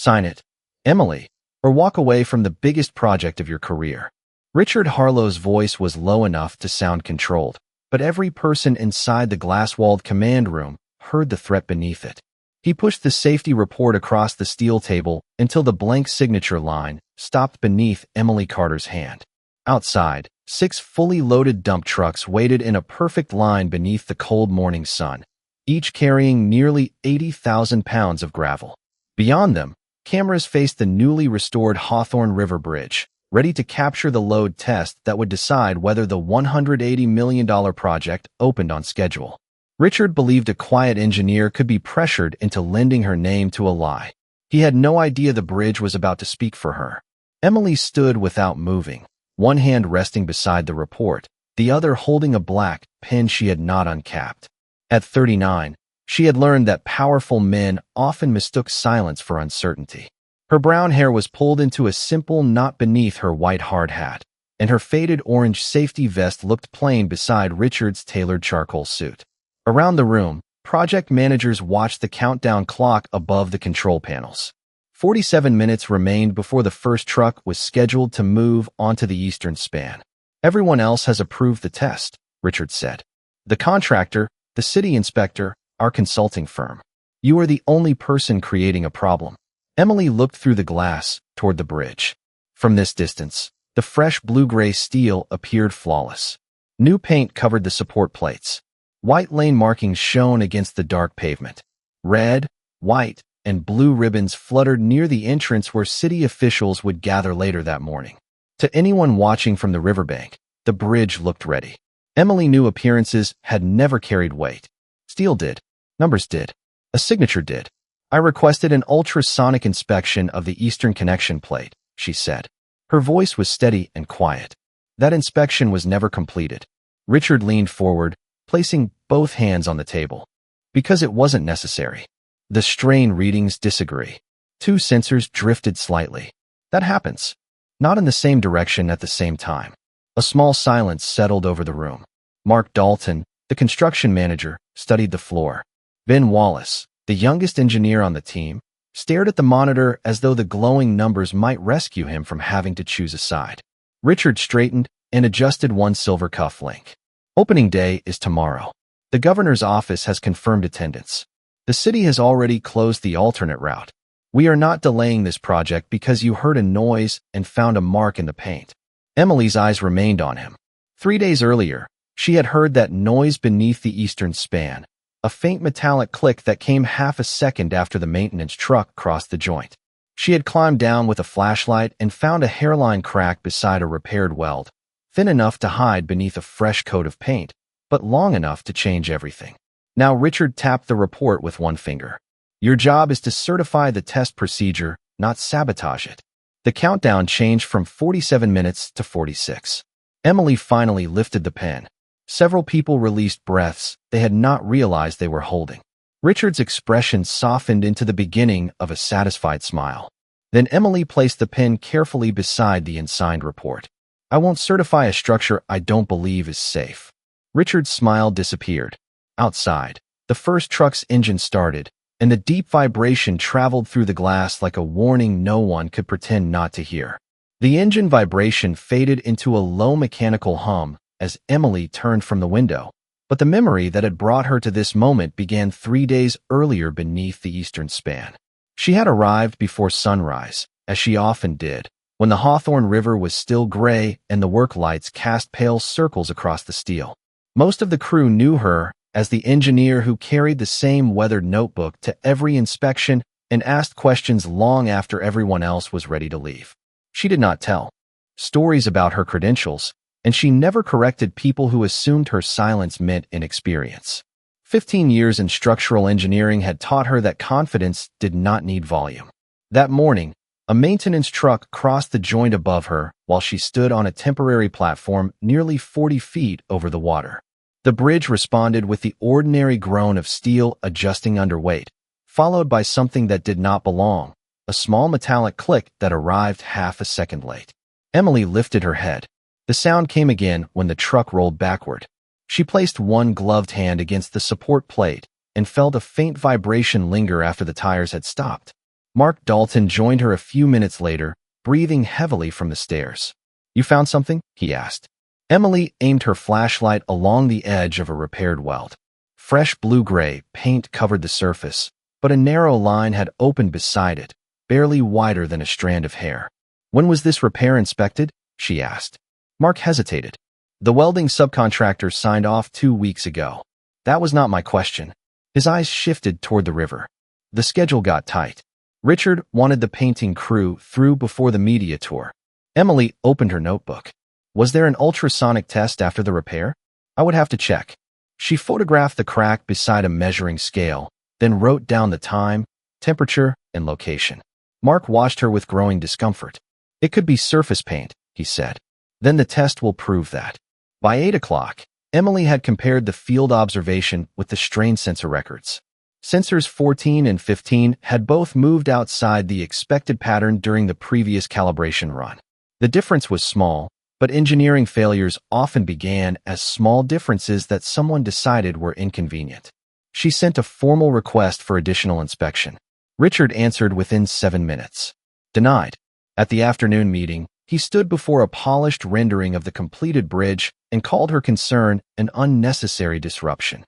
Sign it, Emily, or walk away from the biggest project of your career. Richard Harlow's voice was low enough to sound controlled, but every person inside the glass-walled command room heard the threat beneath it. He pushed the safety report across the steel table until the blank signature line stopped beneath Emily Carter's hand. Outside, 6 fully loaded dump trucks waited in a perfect line beneath the cold morning sun, each carrying nearly 80,000 pounds of gravel. Beyond them, cameras faced the newly restored Hawthorne River Bridge, ready to capture the load test that would decide whether the $180 million project opened on schedule. Richard believed a quiet engineer could be pressured into lending her name to a lie. He had no idea the bridge was about to speak for her. Emily stood without moving, one hand resting beside the report, the other holding a black pen she had not uncapped. At 39, she had learned that powerful men often mistook silence for uncertainty. Her brown hair was pulled into a simple knot beneath her white hard hat, and her faded orange safety vest looked plain beside Richard's tailored charcoal suit. Around the room, project managers watched the countdown clock above the control panels. 47 minutes remained before the first truck was scheduled to move onto the eastern span. Everyone else has approved the test, Richard said. The contractor, the city inspector, our consulting firm. You are the only person creating a problem. Emily looked through the glass toward the bridge. From this distance, the fresh blue-gray steel appeared flawless. New paint covered the support plates. White lane markings shone against the dark pavement. Red, white, and blue ribbons fluttered near the entrance where city officials would gather later that morning. To anyone watching from the riverbank, the bridge looked ready. Emily knew appearances had never carried weight. Steel did. Numbers did. A signature did. I requested an ultrasonic inspection of the eastern connection plate, she said. Her voice was steady and quiet. That inspection was never completed. Richard leaned forward, placing both hands on the table. Because it wasn't necessary. The strain readings disagree. 2 sensors drifted slightly. That happens. Not in the same direction at the same time. A small silence settled over the room. Mark Dalton, the construction manager, studied the floor. Ben Wallace, the youngest engineer on the team, stared at the monitor as though the glowing numbers might rescue him from having to choose a side. Richard straightened and adjusted one silver cuff link. Opening day is tomorrow. The governor's office has confirmed attendance. The city has already closed the alternate route. We are not delaying this project because you heard a noise and found a mark in the paint. Emily's eyes remained on him. 3 days earlier, she had heard that noise beneath the eastern span, a faint metallic click that came half a second after the maintenance truck crossed the joint. She had climbed down with a flashlight and found a hairline crack beside a repaired weld, thin enough to hide beneath a fresh coat of paint, but long enough to change everything. Now Richard tapped the report with one finger. Your job is to certify the test procedure, not sabotage it. The countdown changed from 47 minutes to 46. Emily finally lifted the pen. Several people released breaths they had not realized they were holding. Richard's expression softened into the beginning of a satisfied smile. Then Emily placed the pen carefully beside the unsigned report. I won't certify a structure I don't believe is safe. Richard's smile disappeared. Outside, the first truck's engine started, and the deep vibration traveled through the glass like a warning no one could pretend not to hear. The engine vibration faded into a low mechanical hum as Emily turned from the window, but the memory that had brought her to this moment began 3 days earlier beneath the eastern span. She had arrived before sunrise, as she often did, when the Hawthorne River was still gray and the work lights cast pale circles across the steel. Most of the crew knew her as the engineer who carried the same weathered notebook to every inspection and asked questions long after everyone else was ready to leave. She did not tell stories about her credentials, and she never corrected people who assumed her silence meant inexperience. 15 years in structural engineering had taught her that confidence did not need volume. That morning, a maintenance truck crossed the joint above her while she stood on a temporary platform nearly 40 feet over the water. The bridge responded with the ordinary groan of steel adjusting under weight, followed by something that did not belong, a small metallic click that arrived half a second late. Emily lifted her head. The sound came again when the truck rolled backward. She placed one gloved hand against the support plate and felt a faint vibration linger after the tires had stopped. Mark Dalton joined her a few minutes later, breathing heavily from the stairs. "You found something?" he asked. Emily aimed her flashlight along the edge of a repaired weld. Fresh blue-gray paint covered the surface, but a narrow line had opened beside it, barely wider than a strand of hair. "When was this repair inspected?" she asked. Mark hesitated. "The welding subcontractor signed off 2 weeks ago." "That was not my question." His eyes shifted toward the river. The schedule got tight. Richard wanted the painting crew through before the media tour. Emily opened her notebook. "Was there an ultrasonic test after the repair?" "I would have to check." She photographed the crack beside a measuring scale, then wrote down the time, temperature, and location. Mark watched her with growing discomfort. "It could be surface paint," he said. "Then the test will prove that." By 8 o'clock, Emily had compared the field observation with the strain sensor records. Sensors 14 and 15 had both moved outside the expected pattern during the previous calibration run. The difference was small, but engineering failures often began as small differences that someone decided were inconvenient. She sent a formal request for additional inspection. Richard answered within 7 minutes. "Denied." At the afternoon meeting, he stood before a polished rendering of the completed bridge and called her concern an unnecessary disruption.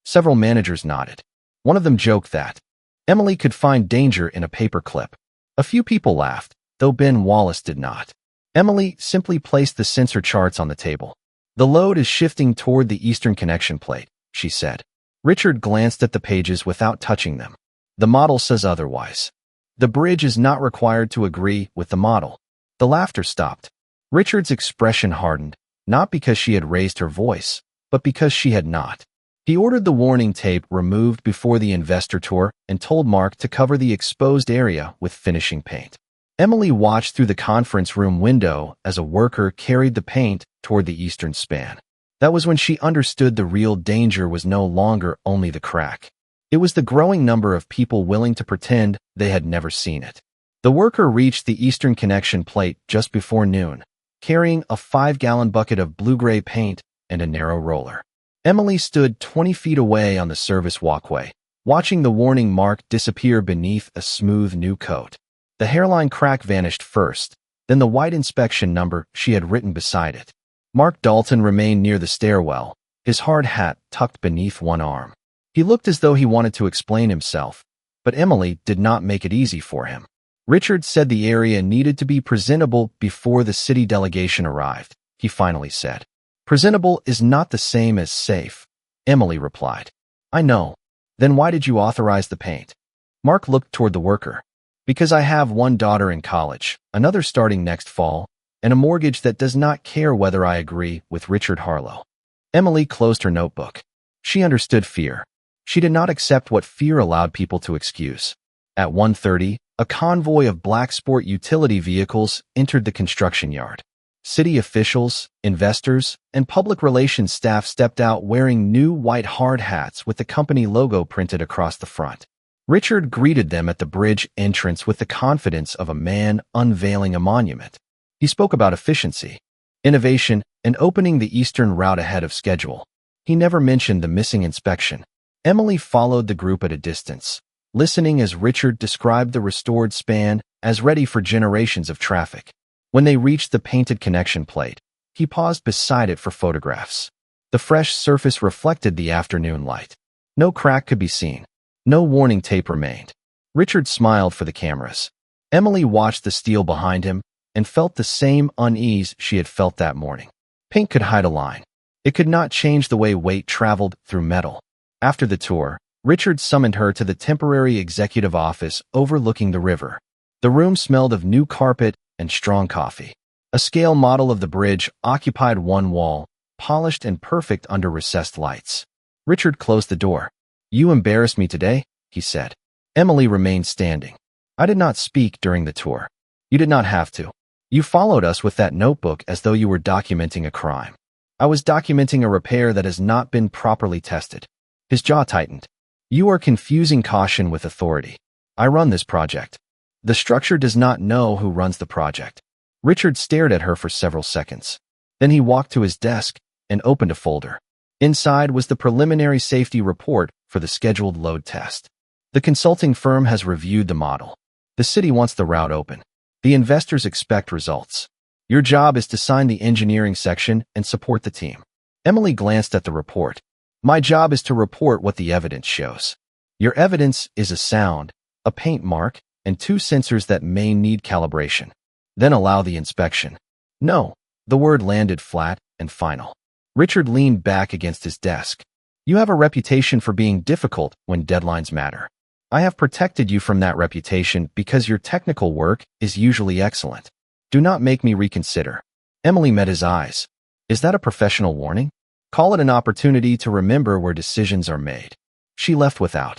Several managers nodded. One of them joked that Emily could find danger in a paperclip. A few people laughed, though Ben Wallace did not. Emily simply placed the sensor charts on the table. "The load is shifting toward the eastern connection plate," she said. Richard glanced at the pages without touching them. "The model says otherwise." "The bridge is not required to agree with the model." The laughter stopped. Richard's expression hardened, not because she had raised her voice, but because she had not. He ordered the warning tape removed before the investor tour and told Mark to cover the exposed area with finishing paint. Emily watched through the conference room window as a worker carried the paint toward the eastern span. That was when she understood the real danger was no longer only the crack. It was the growing number of people willing to pretend they had never seen it. The worker reached the eastern connection plate just before noon, carrying a 5-gallon bucket of blue-gray paint and a narrow roller. Emily stood 20 feet away on the service walkway, watching the warning mark disappear beneath a smooth new coat. The hairline crack vanished first, then the white inspection number she had written beside it. Mark Dalton remained near the stairwell, his hard hat tucked beneath one arm. He looked as though he wanted to explain himself, but Emily did not make it easy for him. Richard said the area needed to be presentable before the city delegation arrived, he finally said. "Presentable is not the same as safe," Emily replied. "I know. Then why did you authorize the paint?" Mark looked toward the worker. "Because I have one daughter in college, another starting next fall, and a mortgage that does not care whether I agree with Richard Harlow." Emily closed her notebook. She understood fear. She did not accept what fear allowed people to excuse. At 1:30, a convoy of black sport utility vehicles entered the construction yard. City officials, investors, and public relations staff stepped out wearing new white hard hats with the company logo printed across the front. Richard greeted them at the bridge entrance with the confidence of a man unveiling a monument. He spoke about efficiency, innovation, and opening the eastern route ahead of schedule. He never mentioned the missing inspection. Emily followed the group at a distance, listening as Richard described the restored span as ready for generations of traffic. When they reached the painted connection plate, he paused beside it for photographs. The fresh surface reflected the afternoon light. No crack could be seen. No warning tape remained. Richard smiled for the cameras. Emily watched the steel behind him and felt the same unease she had felt that morning. Paint could hide a line. It could not change the way weight traveled through metal. After the tour, Richard summoned her to the temporary executive office overlooking the river. The room smelled of new carpet and strong coffee. A scale model of the bridge occupied one wall, polished and perfect under recessed lights. Richard closed the door. "You embarrassed me today," he said. Emily remained standing. "I did not speak during the tour." "You did not have to. You followed us with that notebook as though you were documenting a crime." "I was documenting a repair that has not been properly tested." His jaw tightened. "You are confusing caution with authority. I run this project. The structure does not know who runs the project." Richard stared at her for several seconds. Then he walked to his desk and opened a folder. Inside was the preliminary safety report for the scheduled load test. "The consulting firm has reviewed the model. The city wants the route open. The investors expect results. Your job is to sign the engineering section and support the team. Emily glanced at the report. My job is to report what the evidence shows. Your evidence is a sound, a paint mark, and 2 sensors that may need calibration. Then allow the inspection. No. The word landed flat and final. Richard leaned back against his desk. You have a reputation for being difficult when deadlines matter. I have protected you from that reputation because your technical work is usually excellent. Do not make me reconsider. Emily met his eyes. Is that a professional warning? Call it an opportunity to remember where decisions are made. She left without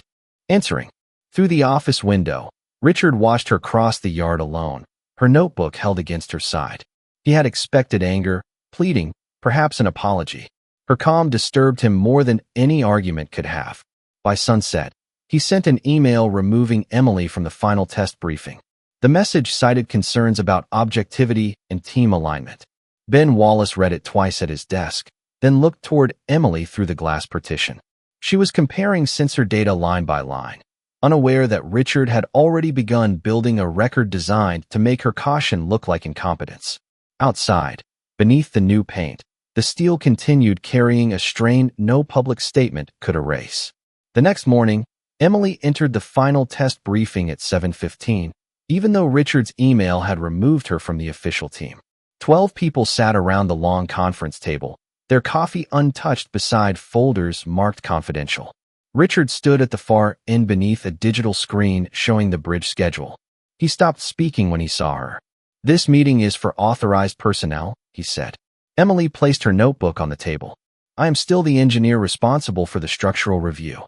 answering. Through the office window, Richard watched her cross the yard alone, her notebook held against her side. He had expected anger, pleading, perhaps an apology. Her calm disturbed him more than any argument could have. By sunset, he sent an email removing Emily from the final test briefing. The message cited concerns about objectivity and team alignment. Ben Wallace read it twice at his desk, then looked toward Emily through the glass partition. She was comparing sensor data line by line, unaware that Richard had already begun building a record designed to make her caution look like incompetence. Outside, beneath the new paint, the steel continued carrying a strain no public statement could erase. The next morning, Emily entered the final test briefing at 7:15, even though Richard's email had removed her from the official team. 12 people sat around the long conference table, their coffee untouched beside folders marked confidential. Richard stood at the far end beneath a digital screen showing the bridge schedule. He stopped speaking when he saw her. This meeting is for authorized personnel, he said. Emily placed her notebook on the table. I am still the engineer responsible for the structural review.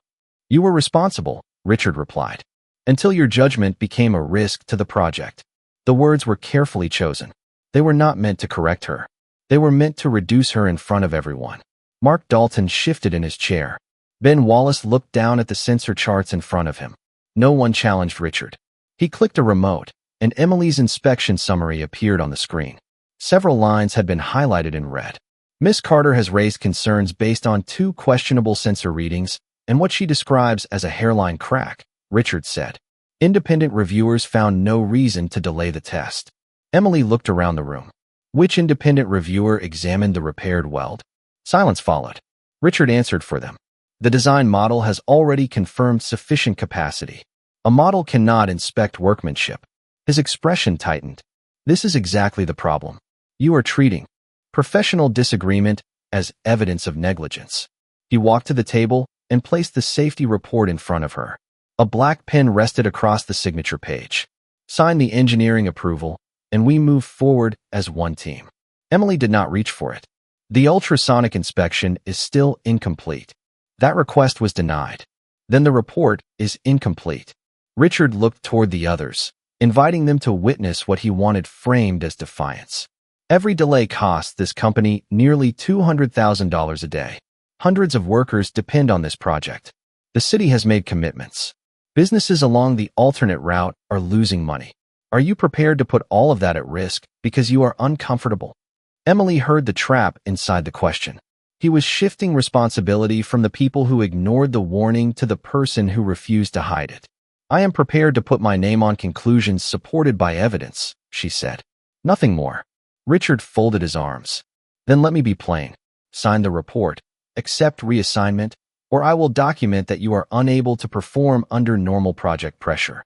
You were responsible, Richard replied, until your judgment became a risk to the project. The words were carefully chosen. They were not meant to correct her. They were meant to reduce her in front of everyone. Mark Dalton shifted in his chair. Ben Wallace looked down at the sensor charts in front of him. No one challenged Richard. He clicked a remote, and Emily's inspection summary appeared on the screen. Several lines had been highlighted in red. Miss Carter has raised concerns based on 2 questionable sensor readings and what she describes as a hairline crack, Richard said. Independent reviewers found no reason to delay the test. Emily looked around the room. Which independent reviewer examined the repaired weld? Silence followed. Richard answered for them. The design model has already confirmed sufficient capacity. A model cannot inspect workmanship. His expression tightened. This is exactly the problem. You are treating professional disagreement as evidence of negligence. He walked to the table and placed the safety report in front of her. A black pen rested across the signature page. Sign the engineering approval, and we move forward as one team. Emily did not reach for it. The ultrasonic inspection is still incomplete. That request was denied. Then the report is incomplete. Richard looked toward the others, inviting them to witness what he wanted framed as defiance. Every delay costs this company nearly $200,000 a day. Hundreds of workers depend on this project. The city has made commitments. Businesses along the alternate route are losing money. Are you prepared to put all of that at risk because you are uncomfortable? Emily heard the trap inside the question. He was shifting responsibility from the people who ignored the warning to the person who refused to hide it. I am prepared to put my name on conclusions supported by evidence, she said. Nothing more. Richard folded his arms. Then let me be plain. Sign the report, accept reassignment, or I will document that you are unable to perform under normal project pressure.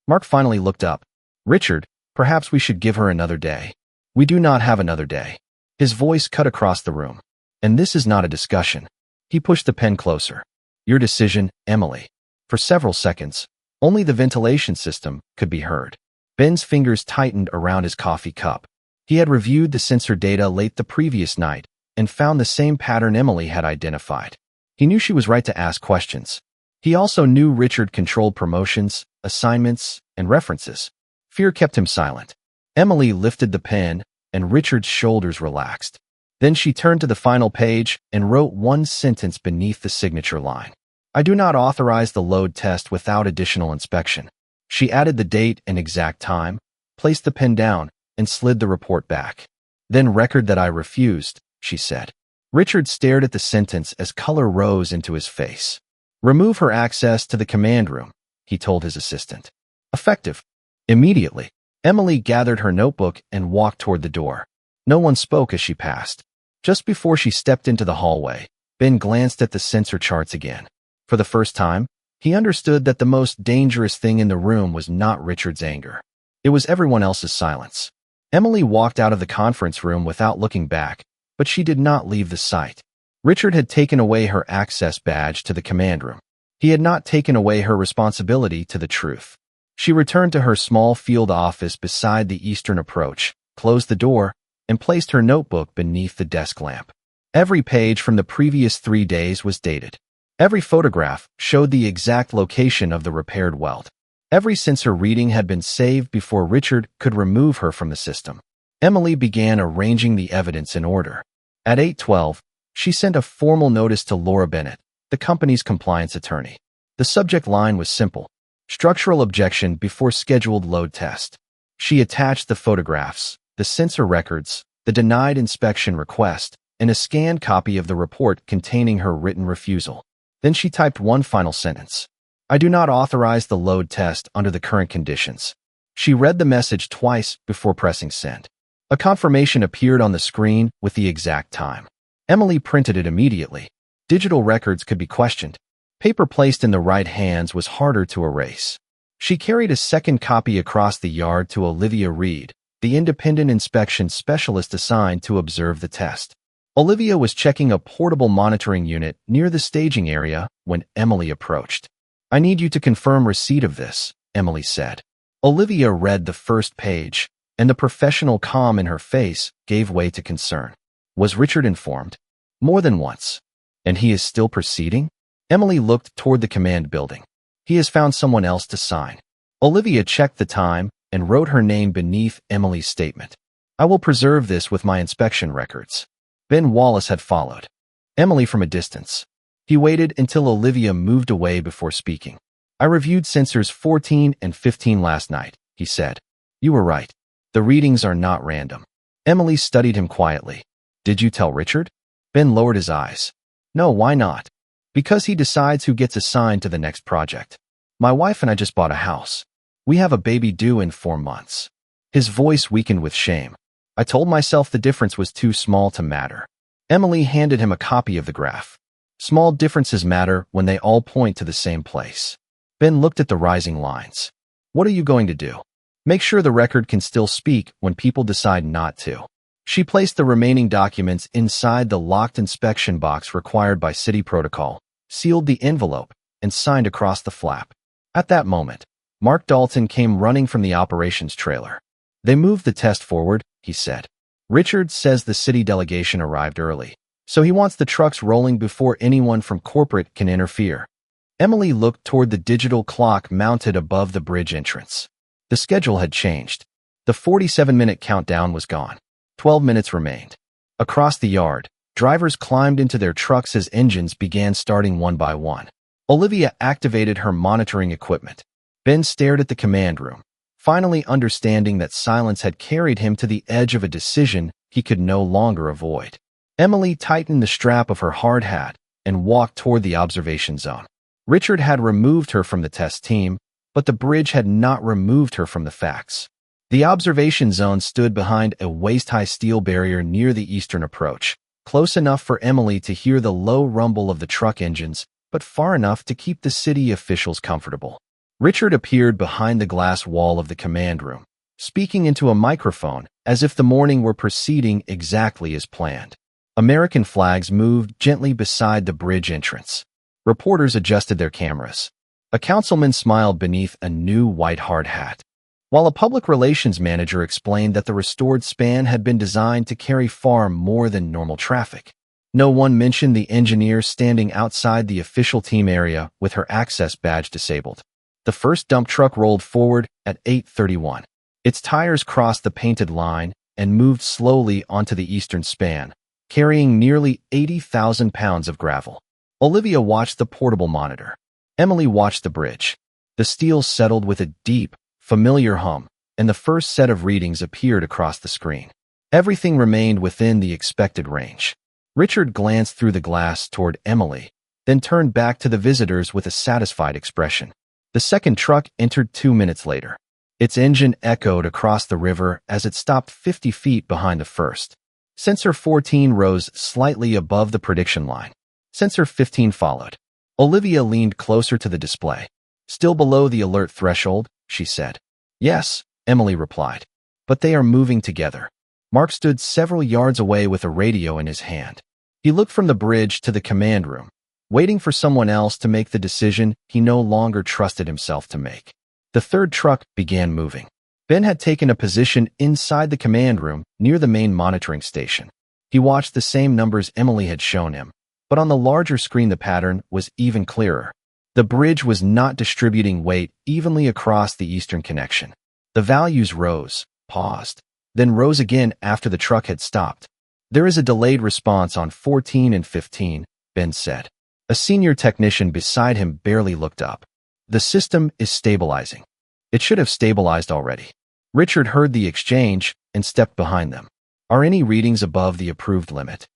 Mark finally looked up. Richard, perhaps we should give her another day. We do not have another day. His voice cut across the room. And this is not a discussion. He pushed the pen closer. Your decision, Emily. For several seconds, only the ventilation system could be heard. Ben's fingers tightened around his coffee cup. He had reviewed the sensor data late the previous night and found the same pattern Emily had identified. He knew she was right to ask questions. He also knew Richard controlled promotions, assignments, and references. Fear kept him silent. Emily lifted the pen, and Richard's shoulders relaxed. Then she turned to the final page and wrote one sentence beneath the signature line. I do not authorize the load test without additional inspection. She added the date and exact time, placed the pen down, and slid the report back. Then record that I refused, she said. Richard stared at the sentence as color rose into his face. Remove her access to the command room, he told his assistant. Effective. Immediately, Emily gathered her notebook and walked toward the door. No one spoke as she passed. Just before she stepped into the hallway, Ben glanced at the sensor charts again. For the first time, he understood that the most dangerous thing in the room was not Richard's anger. It was everyone else's silence. Emily walked out of the conference room without looking back, but she did not leave the site. Richard had taken away her access badge to the command room. He had not taken away her responsibility to the truth. She returned to her small field office beside the eastern approach, closed the door, and placed her notebook beneath the desk lamp. Every page from the previous 3 days was dated. Every photograph showed the exact location of the repaired weld. Every sensor reading had been saved before Richard could remove her from the system. Emily began arranging the evidence in order. At 8:12, she sent a formal notice to Laura Bennett, the company's compliance attorney. The subject line was simple: structural objection before scheduled load test. She attached the photographs, the sensor records, the denied inspection request, and a scanned copy of the report containing her written refusal. Then she typed one final sentence: "I do not authorize the load test under the current conditions." She read the message twice before pressing send. A confirmation appeared on the screen with the exact time. Emily printed it immediately. Digital records could be questioned. Paper placed in the right hands was harder to erase. She carried a second copy across the yard to Olivia Reed, the independent inspection specialist assigned to observe the test. Olivia was checking a portable monitoring unit near the staging area when Emily approached. "I need you to confirm receipt of this," Emily said. Olivia read the first page, and the professional calm in her face gave way to concern. Was Richard informed? More than once. And he is still proceeding? Emily looked toward the command building. He has found someone else to sign. Olivia checked the time and wrote her name beneath Emily's statement. "I will preserve this with my inspection records." Ben Wallace had followed. Emily from a distance. He waited until Olivia moved away before speaking. "I reviewed sensors 14 and 15 last night," he said. "You were right. The readings are not random." Emily studied him quietly. "Did you tell Richard?" Ben lowered his eyes. "No, why not?" "Because he decides who gets assigned to the next project. My wife and I just bought a house. We have a baby due in 4 months. His voice weakened with shame. I told myself the difference was too small to matter. Emily handed him a copy of the graph. Small differences matter when they all point to the same place. Ben looked at the rising lines. What are you going to do? Make sure the record can still speak when people decide not to. She placed the remaining documents inside the locked inspection box required by city protocol, sealed the envelope, and signed across the flap. At that moment, Mark Dalton came running from the operations trailer. They moved the test forward, he said. Richard says the city delegation arrived early, so he wants the trucks rolling before anyone from corporate can interfere. Emily looked toward the digital clock mounted above the bridge entrance. The schedule had changed. The 47-minute countdown was gone. 12 minutes remained. Across the yard, drivers climbed into their trucks as engines began starting one by one. Olivia activated her monitoring equipment. Ben stared at the command room, finally understanding that silence had carried him to the edge of a decision he could no longer avoid. Emily tightened the strap of her hard hat and walked toward the observation zone. Richard had removed her from the test team, but the bridge had not removed her from the facts. The observation zone stood behind a waist-high steel barrier near the eastern approach, close enough for Emily to hear the low rumble of the truck engines, but far enough to keep the city officials comfortable. Richard appeared behind the glass wall of the command room, speaking into a microphone as if the morning were proceeding exactly as planned. American flags moved gently beside the bridge entrance. Reporters adjusted their cameras. A councilman smiled beneath a new white hard hat, while a public relations manager explained that the restored span had been designed to carry far more than normal traffic. No one mentioned the engineer standing outside the official team area with her access badge disabled. The first dump truck rolled forward at 8:31. Its tires crossed the painted line and moved slowly onto the eastern span, carrying nearly 80,000 pounds of gravel. Olivia watched the portable monitor. Emily watched the bridge. The steel settled with a deep, familiar hum, and the first set of readings appeared across the screen. Everything remained within the expected range. Richard glanced through the glass toward Emily, then turned back to the visitors with a satisfied expression. The second truck entered 2 minutes later. Its engine echoed across the river as it stopped 50 feet behind the first. Sensor 14 rose slightly above the prediction line. Sensor 15 followed. Olivia leaned closer to the display. Still below the alert threshold, she said. Yes, Emily replied. But they are moving together. Mark stood several yards away with a radio in his hand. He looked from the bridge to the command room, waiting for someone else to make the decision he no longer trusted himself to make. The third truck began moving. Ben had taken a position inside the command room near the main monitoring station. He watched the same numbers Emily had shown him, but on the larger screen the pattern was even clearer. The bridge was not distributing weight evenly across the eastern connection. The values rose, paused, then rose again after the truck had stopped. There is a delayed response on 14 and 15, Ben said. A senior technician beside him barely looked up. The system is stabilizing. It should have stabilized already. Richard heard the exchange and stepped behind them. Are any readings above the approved limit?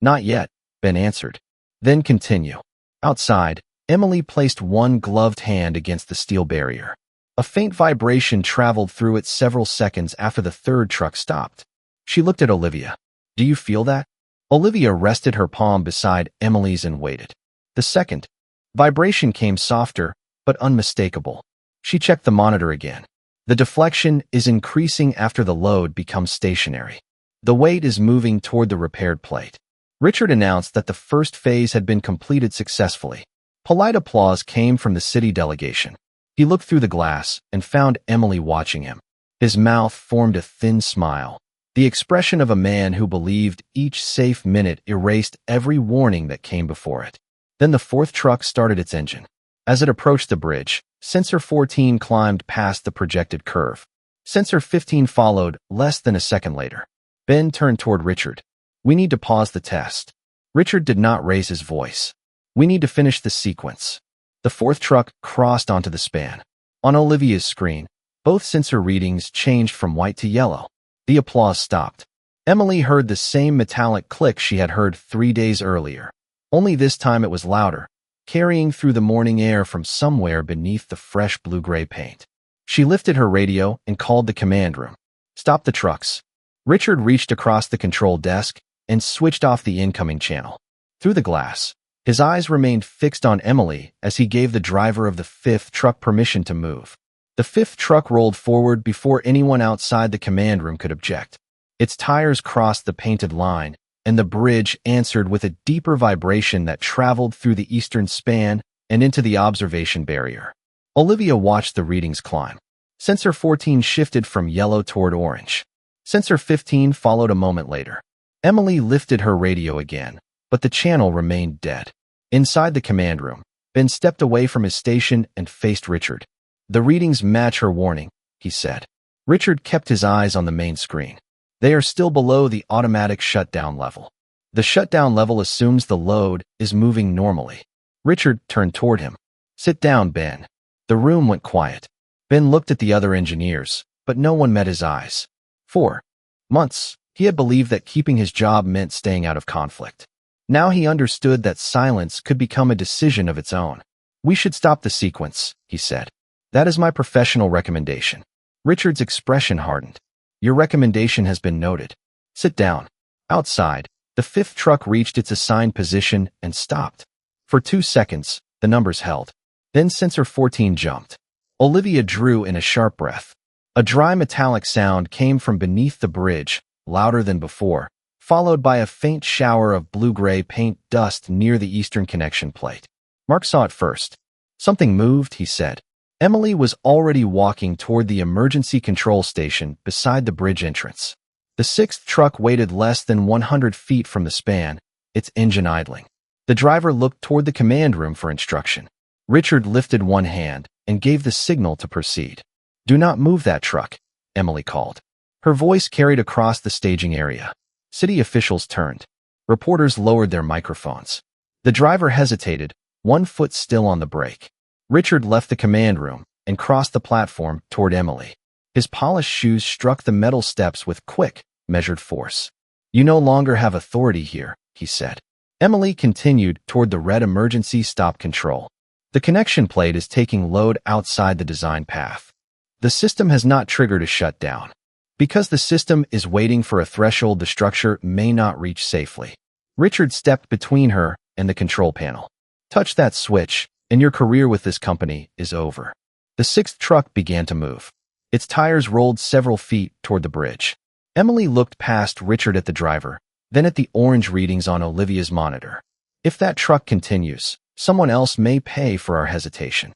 Not yet, Ben answered. Then continue. Outside, Emily placed one gloved hand against the steel barrier. A faint vibration traveled through it several seconds after the third truck stopped. She looked at Olivia. Do you feel that? Olivia rested her palm beside Emily's and waited. The second vibration came softer, but unmistakable. She checked the monitor again. The deflection is increasing after the load becomes stationary. The weight is moving toward the repaired plate. Richard announced that the first phase had been completed successfully. Polite applause came from the city delegation. He looked through the glass and found Emily watching him. His mouth formed a thin smile, the expression of a man who believed each safe minute erased every warning that came before it. Then the fourth truck started its engine. As it approached the bridge, Sensor 14 climbed past the projected curve. Sensor 15 followed less than a second later. Ben turned toward Richard. We need to pause the test. Richard did not raise his voice. We need to finish the sequence. The fourth truck crossed onto the span. On Olivia's screen, both sensor readings changed from white to yellow. The applause stopped. Emily heard the same metallic click she had heard 3 days earlier. Only this time it was louder, carrying through the morning air from somewhere beneath the fresh blue-gray paint. She lifted her radio and called the command room. Stop the trucks. Richard reached across the control desk and switched off the incoming channel. Through the glass, his eyes remained fixed on Emily as he gave the driver of the fifth truck permission to move. The fifth truck rolled forward before anyone outside the command room could object. Its tires crossed the painted line, and the bridge answered with a deeper vibration that traveled through the eastern span and into the observation barrier. Olivia watched the readings climb. Sensor 14 shifted from yellow toward orange. Sensor 15 followed a moment later. Emily lifted her radio again, but the channel remained dead. Inside the command room, Ben stepped away from his station and faced Richard. The readings match her warning, he said. Richard kept his eyes on the main screen. They are still below the automatic shutdown level. The shutdown level assumes the load is moving normally. Richard turned toward him. Sit down, Ben. The room went quiet. Ben looked at the other engineers, but no one met his eyes. 4 months, he had believed that keeping his job meant staying out of conflict. Now he understood that silence could become a decision of its own. We should stop the sequence, he said. That is my professional recommendation. Richard's expression hardened. Your recommendation has been noted. Sit down. Outside, the fifth truck reached its assigned position and stopped. For 2 seconds, the numbers held. Then sensor 14 jumped. Olivia drew in a sharp breath. A dry metallic sound came from beneath the bridge, louder than before, followed by a faint shower of blue-gray paint dust near the eastern connection plate. Mark saw it first. Something moved, he said. Emily was already walking toward the emergency control station beside the bridge entrance. The sixth truck waited less than 100 feet from the span, its engine idling. The driver looked toward the command room for instruction. Richard lifted one hand and gave the signal to proceed. Do not move that truck, Emily called. Her voice carried across the staging area. City officials turned. Reporters lowered their microphones. The driver hesitated, 1 foot still on the brake. Richard left the command room and crossed the platform toward Emily. His polished shoes struck the metal steps with quick, measured force. You no longer have authority here, he said. Emily continued toward the red emergency stop control. The connection plate is taking load outside the design path. The system has not triggered a shutdown. Because the system is waiting for a threshold the structure may not reach safely. Richard stepped between her and the control panel. Touch that switch, and your career with this company is over. The sixth truck began to move. Its tires rolled several feet toward the bridge. Emily looked past Richard at the driver, then at the orange readings on Olivia's monitor. If that truck continues, someone else may pay for our hesitation.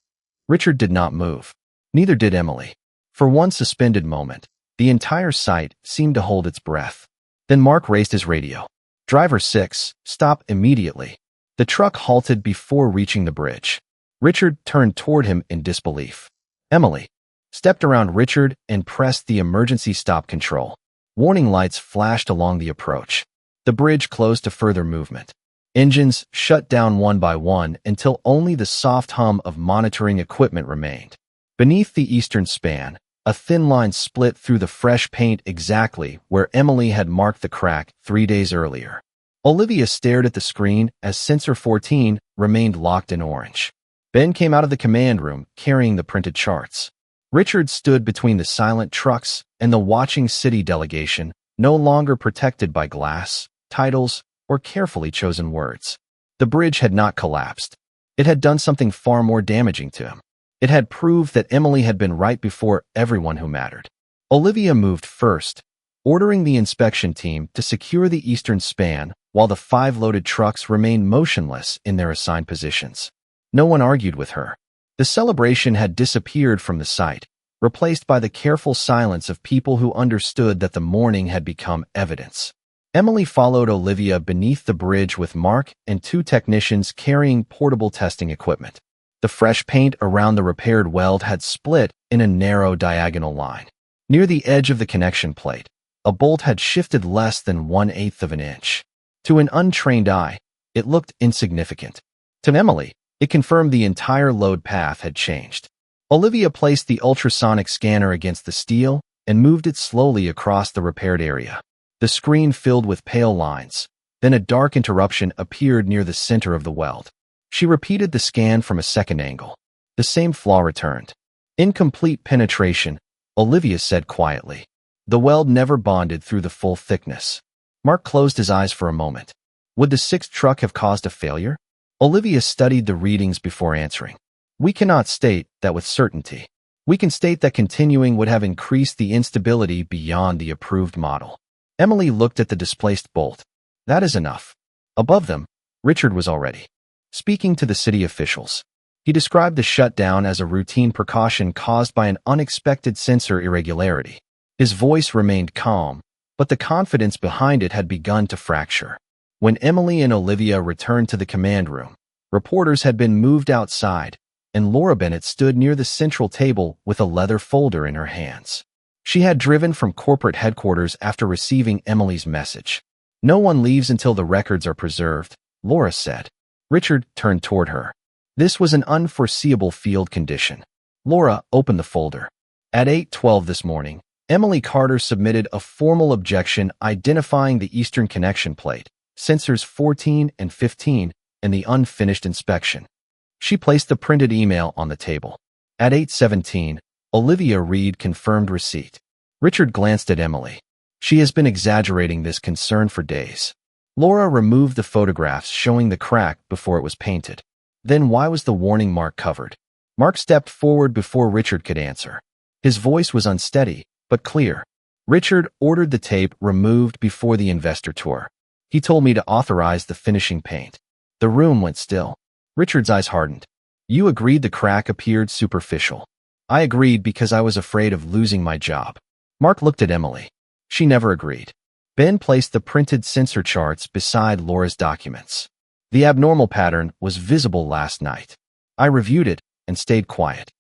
Richard did not move. Neither did Emily. For one suspended moment, the entire site seemed to hold its breath. Then Mark raised his radio. Driver 6, stop immediately. The truck halted before reaching the bridge. Richard turned toward him in disbelief. Emily stepped around Richard and pressed the emergency stop control. Warning lights flashed along the approach. The bridge closed to further movement. Engines shut down one by one until only the soft hum of monitoring equipment remained. Beneath the eastern span, a thin line split through the fresh paint exactly where Emily had marked the crack 3 days earlier. Olivia stared at the screen as sensor 14 remained locked in orange. Ben came out of the command room carrying the printed charts. Richard stood between the silent trucks and the watching city delegation, no longer protected by glass, titles, or carefully chosen words. The bridge had not collapsed. It had done something far more damaging to him. It had proved that Emily had been right before everyone who mattered. Olivia moved first, ordering the inspection team to secure the eastern span while the 5 loaded trucks remained motionless in their assigned positions. No one argued with her. The celebration had disappeared from the site, replaced by the careful silence of people who understood that the morning had become evidence. Emily followed Olivia beneath the bridge with Mark and 2 technicians carrying portable testing equipment. The fresh paint around the repaired weld had split in a narrow diagonal line. Near the edge of the connection plate, a bolt had shifted less than 1/8 of an inch. To an untrained eye, it looked insignificant. To Emily, it confirmed the entire load path had changed. Olivia placed the ultrasonic scanner against the steel and moved it slowly across the repaired area. The screen filled with pale lines. Then a dark interruption appeared near the center of the weld. She repeated the scan from a second angle. The same flaw returned. Incomplete penetration, Olivia said quietly. The weld never bonded through the full thickness. Mark closed his eyes for a moment. Would the 6th truck have caused a failure? Olivia studied the readings before answering. We cannot state that with certainty. We can state that continuing would have increased the instability beyond the approved model. Emily looked at the displaced bolt. That is enough. Above them, Richard was already speaking to the city officials. He described the shutdown as a routine precaution caused by an unexpected sensor irregularity. His voice remained calm, but the confidence behind it had begun to fracture. When Emily and Olivia returned to the command room, reporters had been moved outside, and Laura Bennett stood near the central table with a leather folder in her hands. She had driven from corporate headquarters after receiving Emily's message. No one leaves until the records are preserved, Laura said. Richard turned toward her. This was an unforeseeable field condition. Laura opened the folder. At 8:12 this morning, Emily Carter submitted a formal objection identifying the eastern connection plate, sensors 14 and 15, and the unfinished inspection. She placed the printed email on the table. At 8:17, Olivia Reed confirmed receipt. Richard glanced at Emily. She has been exaggerating this concern for days. Laura removed the photographs showing the crack before it was painted. Then why was the warning mark covered? Mark stepped forward before Richard could answer. His voice was unsteady, but clear. Richard ordered the tape removed before the investor tour. He told me to authorize the finishing paint. The room went still. Richard's eyes hardened. You agreed the crack appeared superficial. I agreed because I was afraid of losing my job. Mark looked at Emily. She never agreed. Ben placed the printed sensor charts beside Laura's documents. The abnormal pattern was visible last night. I reviewed it and stayed quiet.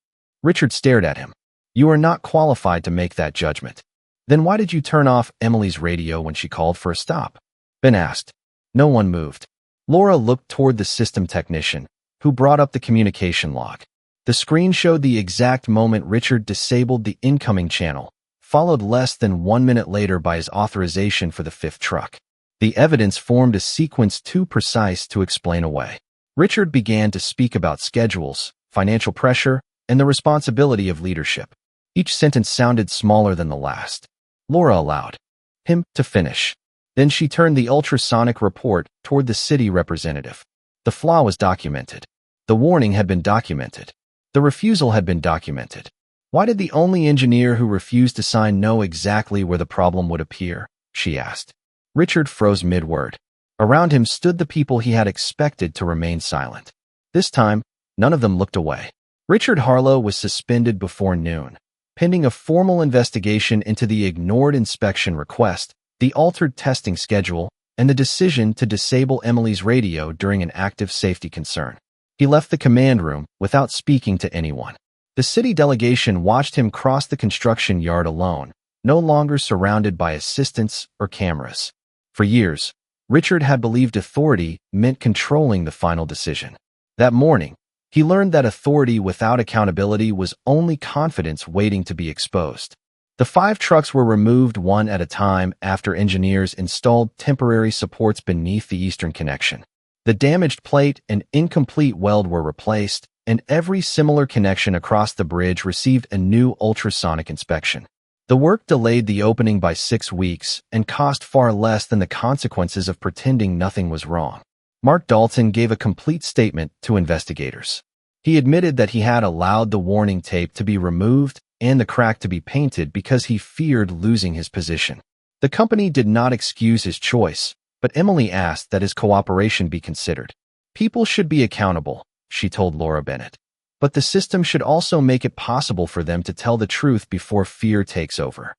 Richard stared at him. You are not qualified to make that judgment. Then why did you turn off Emily's radio when she called for a stop? Ben asked. No one moved. Laura looked toward the system technician, who brought up the communication log. The screen showed the exact moment Richard disabled the incoming channel, followed less than 1 minute later by his authorization for the 5th truck. The evidence formed a sequence too precise to explain away. Richard began to speak about schedules, financial pressure, and the responsibility of leadership. Each sentence sounded smaller than the last. Laura allowed him to finish. Then she turned the ultrasonic report toward the city representative. The flaw was documented. The warning had been documented. The refusal had been documented. Why did the only engineer who refused to sign know exactly where the problem would appear? She asked. Richard froze mid-word. Around him stood the people he had expected to remain silent. This time, none of them looked away. Richard Harlow was suspended before noon, pending a formal investigation into the ignored inspection request, the altered testing schedule, and the decision to disable Emily's radio during an active safety concern. He left the command room without speaking to anyone. The city delegation watched him cross the construction yard alone, no longer surrounded by assistants or cameras. For years, Richard had believed authority meant controlling the final decision. That morning, he learned that authority without accountability was only confidence waiting to be exposed. The 5 trucks were removed one at a time after engineers installed temporary supports beneath the eastern connection. The damaged plate and incomplete weld were replaced, and every similar connection across the bridge received a new ultrasonic inspection. The work delayed the opening by 6 weeks and cost far less than the consequences of pretending nothing was wrong. Mark Dalton gave a complete statement to investigators. He admitted that he had allowed the warning tape to be removed and the crack to be painted because he feared losing his position. The company did not excuse his choice, but Emily asked that his cooperation be considered. People should be accountable, she told Laura Bennett. But the system should also make it possible for them to tell the truth before fear takes over.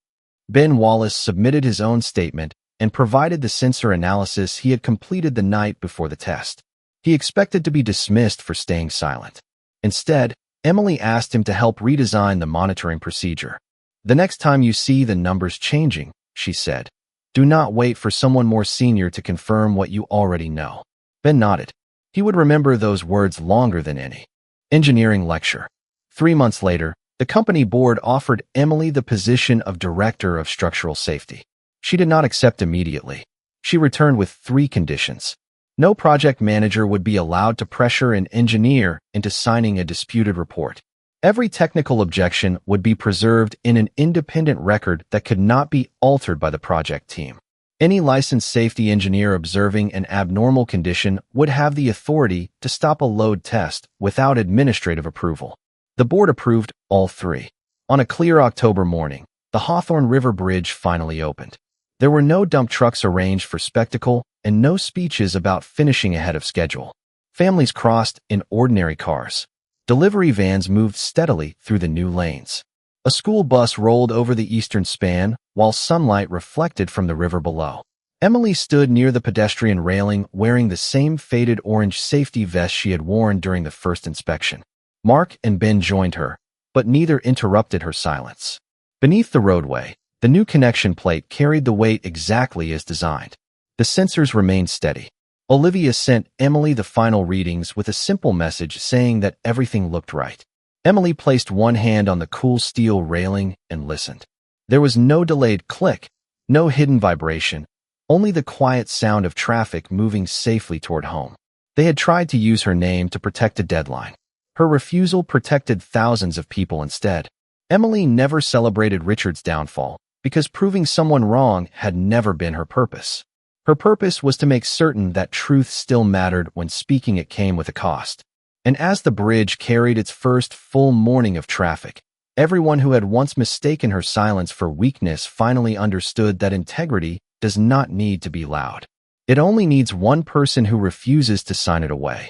Ben Wallace submitted his own statement and provided the sensor analysis he had completed the night before the test. He expected to be dismissed for staying silent. Instead, Emily asked him to help redesign the monitoring procedure. The next time you see the numbers changing, she said, do not wait for someone more senior to confirm what you already know. Ben nodded. He would remember those words longer than any. Engineering lecture. 3 months later, the company board offered Emily the position of Director of Structural Safety. She did not accept immediately. She returned with 3 conditions. No project manager would be allowed to pressure an engineer into signing a disputed report. Every technical objection would be preserved in an independent record that could not be altered by the project team. Any licensed safety engineer observing an abnormal condition would have the authority to stop a load test without administrative approval. The board approved all 3. On a clear October morning, the Hawthorne River Bridge finally opened. There were no dump trucks arranged for spectacle and no speeches about finishing ahead of schedule. Families crossed in ordinary cars. Delivery vans moved steadily through the new lanes. A school bus rolled over the eastern span while sunlight reflected from the river below. Emily stood near the pedestrian railing wearing the same faded orange safety vest she had worn during the first inspection. Mark and Ben joined her, but neither interrupted her silence. Beneath the roadway, the new connection plate carried the weight exactly as designed. The sensors remained steady. Olivia sent Emily the final readings with a simple message saying that everything looked right. Emily placed one hand on the cool steel railing and listened. There was no delayed click, no hidden vibration, only the quiet sound of traffic moving safely toward home. They had tried to use her name to protect a deadline. Her refusal protected thousands of people instead. Emily never celebrated Richard's downfall because proving someone wrong had never been her purpose. Her purpose was to make certain that truth still mattered when speaking it came with a cost. And as the bridge carried its first full morning of traffic, everyone who had once mistaken her silence for weakness finally understood that integrity does not need to be loud. It only needs one person who refuses to sign it away.